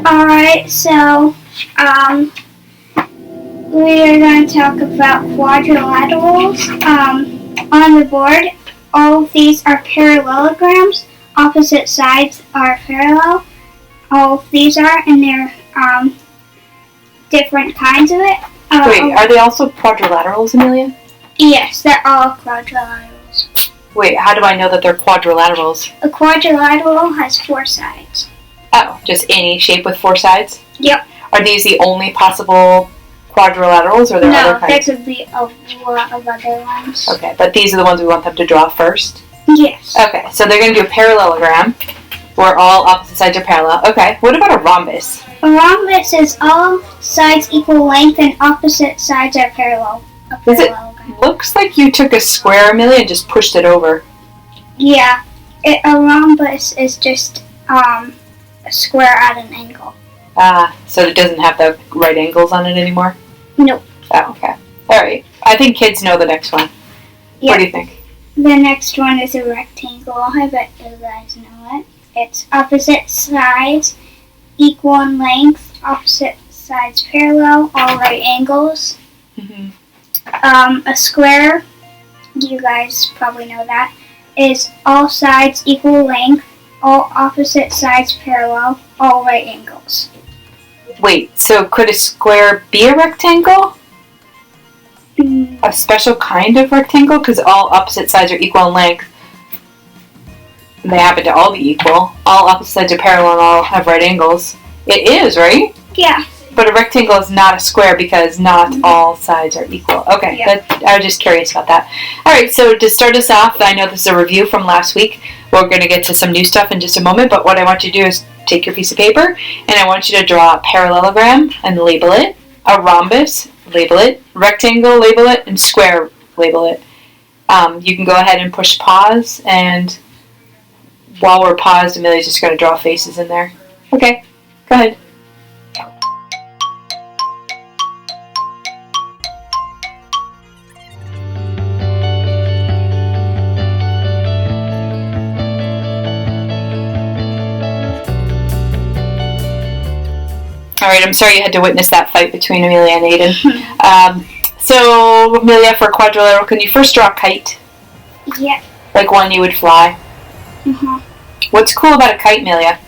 Alright, so we are going to talk about quadrilaterals. On the board, all of these are parallelograms. Opposite sides are parallel. All of these are, and they're different kinds of it. Wait, are they also quadrilaterals, Amelia? Yes, they're all quadrilaterals. Wait, how do I know that they're quadrilaterals? A quadrilateral has 4 sides. Oh, just any shape with 4 sides? Yep. Are these the only possible quadrilaterals, or are there other kinds? No, there could be a lot of other ones. Okay, but these are the ones we want them to draw first? Yes. Okay, so they're going to do a parallelogram where all opposite sides are parallel. Okay, what about a rhombus? A rhombus is all sides equal length and opposite sides are parallel. Looks like you took a square, Amelia, and just pushed it over. Yeah, a rhombus is just a square at an angle. So it doesn't have the right angles on it anymore? Nope. Oh, okay. Alright. I think kids know the next one. Yeah. What do you think? The next one is a rectangle. I bet you guys know it. It's opposite sides equal in length, opposite sides parallel, all right angles. Mm-hmm. A square, you guys probably know that, is all sides equal length, all opposite sides parallel, all right angles. Wait, so could a square be a rectangle? A special kind of rectangle? Because all opposite sides are equal in length. They happen to all be equal. All opposite sides are parallel and all have right angles. It is, right? Yeah. But a rectangle is not a square because not all sides are equal. Okay, yeah. I was just curious about that. Alright, so to start us off, I know this is a review from last week. We're going to get to some new stuff in just a moment, but what I want you to do is take your piece of paper, and I want you to draw a parallelogram and label it, a rhombus, label it, rectangle, label it, and square, label it. You can go ahead and push pause, and while we're paused, Amelia's just going to draw faces in there. Okay, go ahead. Alright, I'm sorry you had to witness that fight between Amelia and Aiden. So, Amelia, for quadrilateral, can you first draw a kite? Yeah. Like one you would fly? Mm-hmm. What's cool about a kite, Amelia?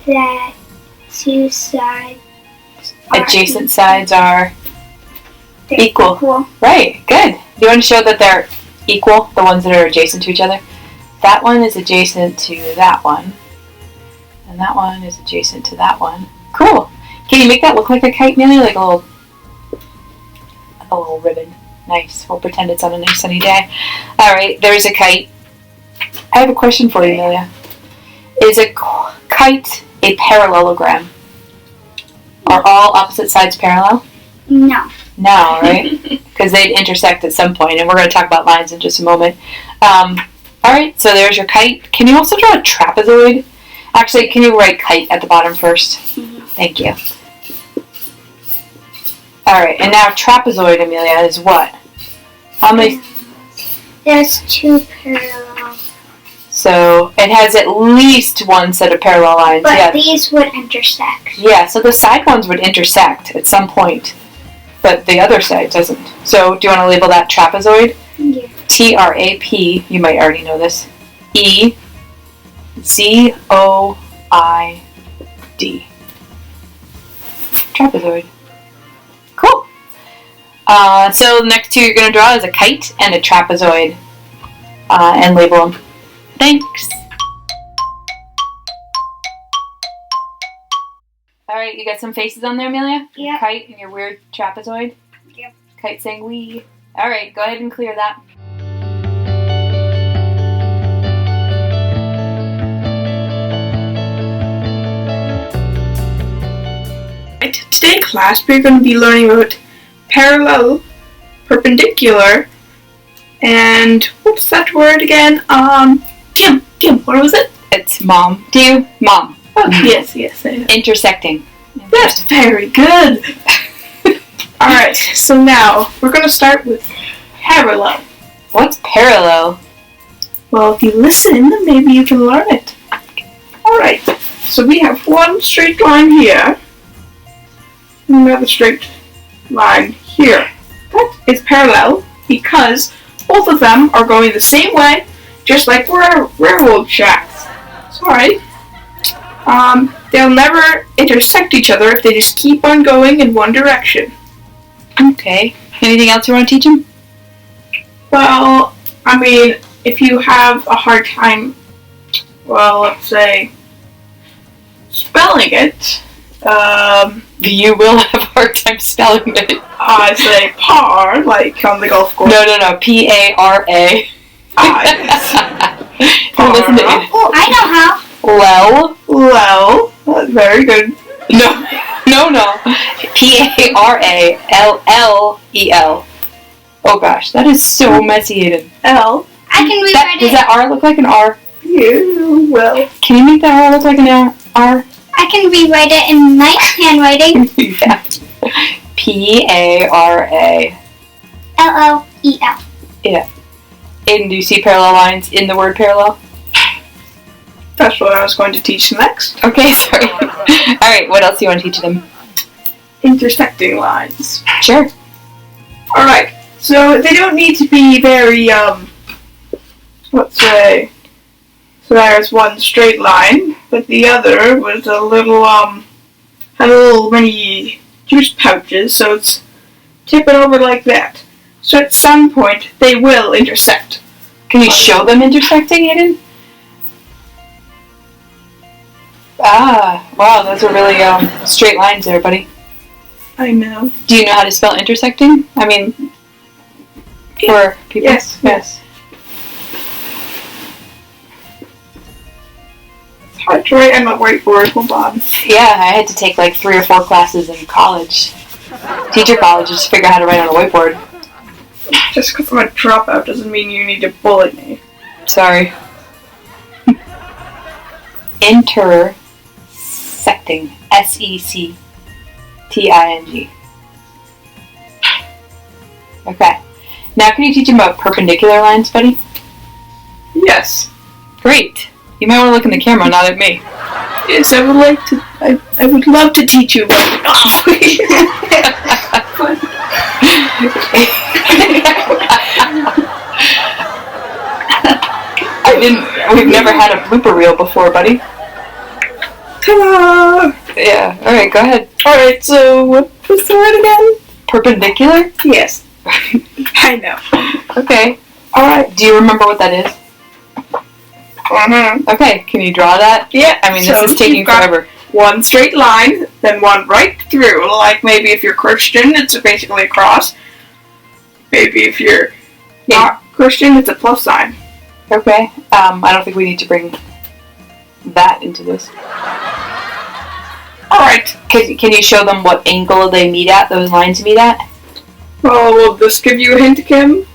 That 2 sides adjacent sides are equal. Right, good. Do you want to show that they're equal, the ones that are adjacent to each other? That one is adjacent to that one. And that one is adjacent to that one. Cool. Can you make that look like a kite, Amelia? Like a little ribbon. Nice. We'll pretend it's on a nice sunny day. Alright, there's a kite. I have a question for you, Amelia. Is a kite a parallelogram? Are all opposite sides parallel? No. No, right? Because they'd intersect at some point, and we're going to talk about lines in just a moment. Alright, so there's your kite. Can you also draw a trapezoid? Actually, can you write kite at the bottom first? Mm-hmm. Thank you. Alright, and now trapezoid, Amelia, is what? How many? There's 2 parallel. So, it has at least one set of parallel lines. But these would intersect. Yeah, so the side ones would intersect at some point. But the other side doesn't. So, do you want to label that trapezoid? Yeah. T-R-A-P, you might already know this, E-Z-O-I-D. Trapezoid. Cool. So the next 2 you're going to draw is a kite and a trapezoid. And label them. Thanks. Alright, you got some faces on there, Amelia? Yeah. Your kite and your weird trapezoid? Yep. Kite saying wee. Alright, go ahead and clear that. Today in class we're going to be learning about parallel, perpendicular, and what's that word again? Kim, what was it? It's mom. Do you? Mom. Oh, yes. Intersecting. Yes, very good. Alright, so now we're going to start with parallel. What's parallel? Well, if you listen, maybe you can learn it. Alright, so we have one straight line here, and another straight line here. That is parallel because both of them are going the same way, just like railroad tracks. Sorry. They'll never intersect each other if they just keep on going in one direction. Okay. Anything else you want to teach them? Well, I mean, if you have a hard time, well, let's say, spelling it, You will have a hard time spelling it. I say par, like on the golf course. No. P-A-R-A. Par. Listen to me. I know how. Well, that's very good. No. P-A-R-A-L-L-E-L. Oh gosh, that is so messy, Aiden. L. I can rewrite Does it. that R look like an R? You will. Can you make that R look like an R? I can rewrite it in nice handwriting. Yeah. P-A-R-A. L-O-E-L. Yeah. Aiden, do you see parallel lines in the word parallel? That's what I was going to teach next. Okay, sorry. Alright, what else do you want to teach them? Intersecting lines. Sure. Alright, so they don't need to be very, let's say, so there's one straight line, but the other was a little, had a little mini juice pouches, so it's tipping over like that. So at some point, they will intersect. Can you show them intersecting, Aiden? Ah, wow, those are really straight lines there, buddy. I know. Do you know how to spell intersecting? I mean, for people? Yes. It's hard to write on a whiteboard, hold on. Yeah, I had to take like 3 or 4 classes in college. Teacher college just to figure out how to write on a whiteboard. Just because I'm a dropout doesn't mean you need to bully me. Sorry. Intersecting. S-E-C-T-I-N-G. Okay. Now can you teach them about perpendicular lines, buddy? Yes. Great. You might want to look in the camera, not at me. Yes, I would like to. I would love to teach you about We've never had a blooper reel before, buddy. Ta-da! Yeah, alright, go ahead. Alright, so what was the word again? Perpendicular? Yes. I know. Okay. Alright. Do you remember what that is? Mm-hmm. Okay, can you draw that? Yeah. I mean, so this is taking you've got forever. One straight line, then one right through. Like maybe if you're Christian, it's basically a cross. Maybe if you're not Christian, it's a plus sign. Okay. I don't think we need to bring that into this. Alright. Can you show them what angle they meet at, those lines meet at? Well, will this give you a hint, Kim?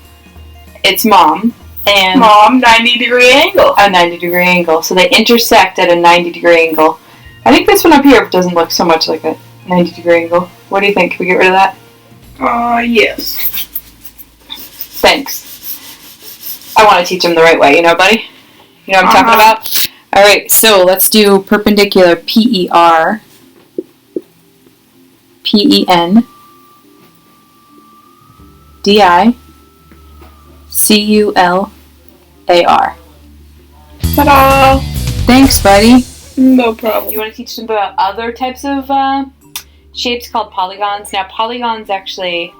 It's mom and Mom, 90-degree angle. a 90-degree angle. So they intersect at a 90-degree angle. I think this one up here doesn't look so much like a 90-degree angle. What do you think? Can we get rid of that? Yes. Thanks. I want to teach them the right way, you know, buddy? You know what I'm talking about? Alright, so let's do perpendicular. P-E-R P-E-N D-I-C-U-L-A-R. Ta-da! Thanks, buddy. No problem. You want to teach them about other types of shapes called polygons? Now, polygons actually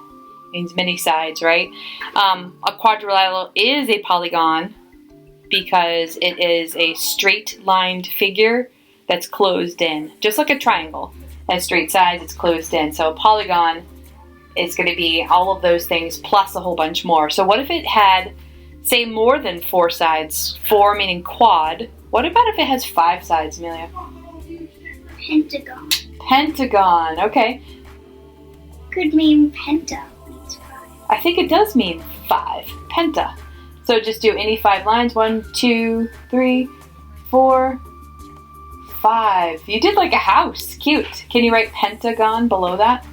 means many sides, right? A quadrilateral is a polygon because it is a straight-lined figure that's closed in. Just like a triangle. It has straight sides, it's closed in. So a polygon is going to be all of those things plus a whole bunch more. So what if it had, say, more than 4 sides? 4 meaning quad. What about if it has 5 sides, Amelia? Pentagon. Pentagon, okay. Could mean penta. Means 5. I think it does mean 5. Penta. So just do any 5 lines. 1, 2, 3, 4, 5. You did like a house. Cute. Can you write pentagon below that?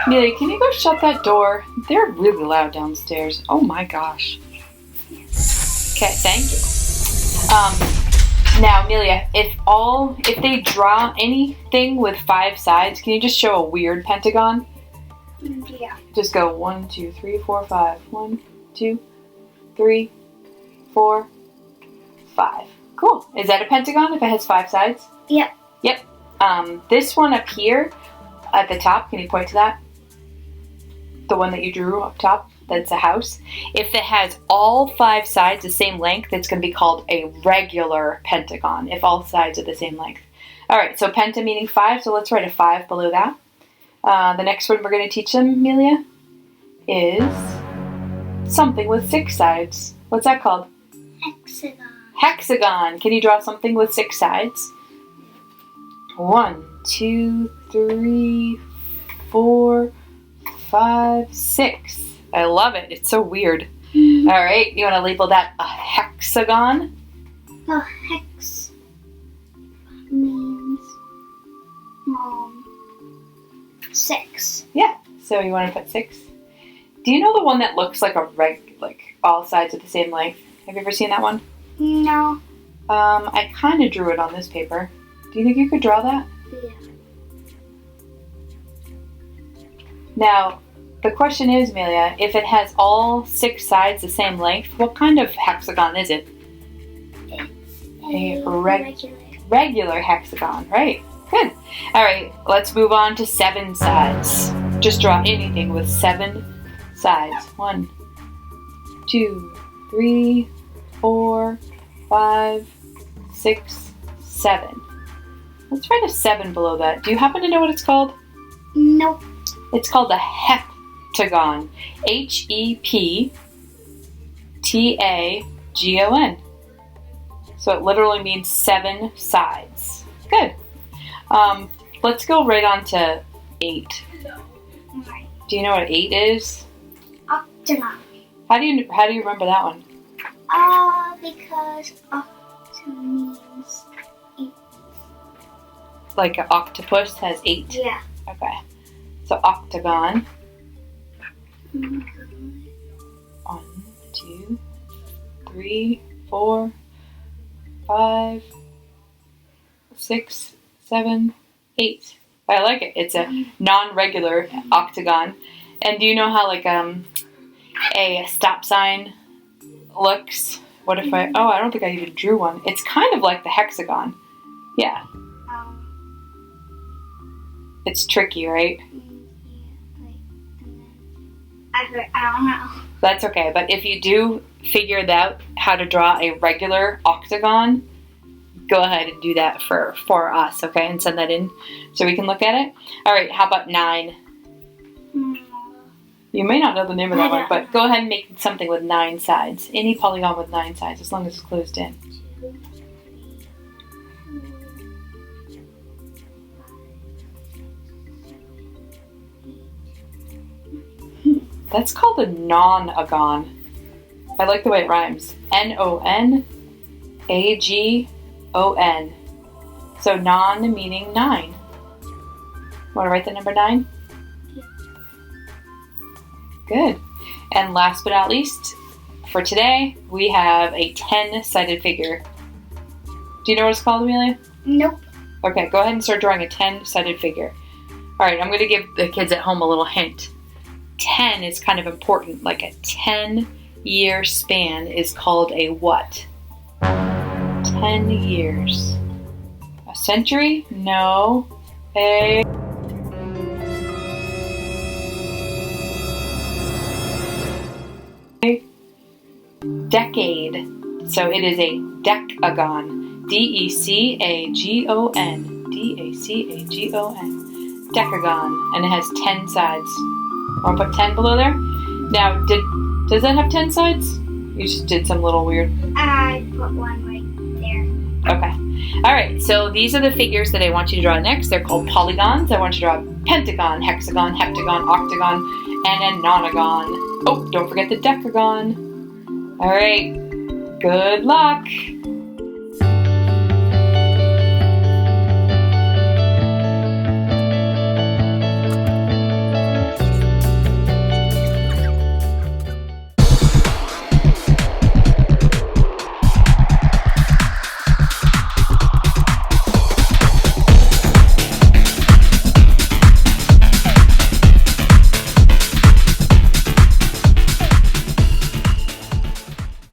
Amelia, can you go shut that door? They're really loud downstairs. Oh my gosh. Okay, thank you. Now, Amelia, if they draw anything with 5 sides, can you just show a weird pentagon? Yeah. Just go 1, 2, 3, 4, 5. 1, 2, 3, 4, 5. Cool. Is that a pentagon if it has 5 sides? Yep. Yep. This one up here at the top, can you point to that? The one that you drew up top, that's a house. If it has all 5 sides the same length, it's going to be called a regular pentagon, if all sides are the same length. Alright, so penta meaning 5, so let's write a 5 below that. The next one we're going to teach them, Amelia, is something with 6 sides. What's that called? Hexagon. Hexagon. Can you draw something with 6 sides? 1, 2, 3, 4, 5, 6. I love it. It's so weird. All right, you want to label that a hexagon? A hex means 6. Yeah. So you want to put 6. Do you know the one that looks like like all sides are the same length? Have you ever seen that one? No. I kind of drew it on this paper. Do you think you could draw that? Yeah. Now, the question is, Amelia, if it has all 6 sides the same length, what kind of hexagon is it? It's A regular hexagon, right? Good. All right, let's move on to 7 sides. Just draw anything with 7 sides. 1, 2, 3, 4, 5, 6, 7. Let's write a 7 below that. Do you happen to know what it's called? Nope. It's called a heptagon. Heptagon. So it literally means 7 sides. Good. Let's go right on to 8. Right. Do you know what 8 is? Octagon. How do you remember that one? Because octa means 8. Like an octopus has 8? Yeah. Okay. So octagon. 1, 2, 3, 4, 5, 6, 7, 8. I like it. It's a non-regular octagon. And do you know how like a stop sign looks? What if I don't think I even drew one. It's kind of like the hexagon. Yeah. It's tricky, right? I don't know. That's okay, but if you do figure out how to draw a regular octagon, go ahead and do that for us, okay? And send that in so we can look at it. All right, how about 9? You may not know the name of that one, but go ahead and make something with 9 sides. Any polygon with 9 sides, as long as it's closed in. 2, 3, 4, 5, 6, 7, 8. That's called a non-agon. I like the way it rhymes. Nonagon. So non meaning 9. Want to write the number 9? Yeah. Good. And last but not least, for today, we have a 10-sided figure. Do you know what it's called, Amelia? Nope. Okay, go ahead and start drawing a 10-sided figure. All right, I'm going to give the kids at home a little hint. 10 is kind of important. Like a 10-year span is called a what? 10 years. A century? No. A decade. So it is a decagon. Decagon. Decagon. Decagon. And it has 10 sides. Want to put 10 below there? Now, does that have 10 sides? You just did some little weird... I put one right there. Okay. All right, so these are the figures that I want you to draw next. They're called polygons. I want you to draw a pentagon, hexagon, heptagon, octagon, and a nonagon. Oh, don't forget the decagon. All right, good luck.